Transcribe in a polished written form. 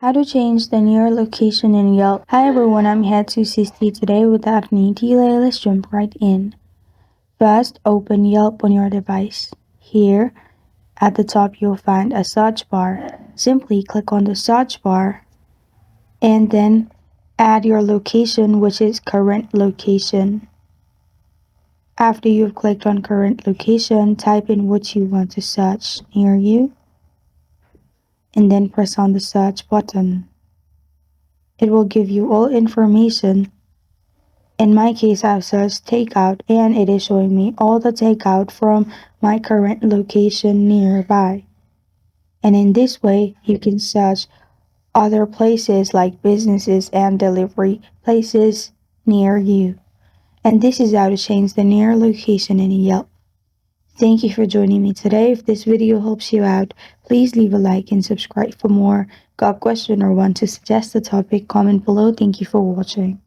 How to change the near location in Yelp. Hi everyone, I'm here to assist you today. Without any delay, let's jump right in. First, open Yelp on your device. Here, at the top, you'll find a search bar. Simply click on the search bar and then add your location, which is current location. After you've clicked on current location, type in what you want to search near you and then press on the search button. It will give you all information. In my case, I've searched takeout and it is showing me all the takeout from my current location nearby. And in this way, you can search other places like businesses and delivery places near you. And this is how to change the near location in Yelp. Thank you for joining me today. If this video helps you out, please leave a like and subscribe for more. Got a question or want to suggest a topic? Comment below. Thank you for watching.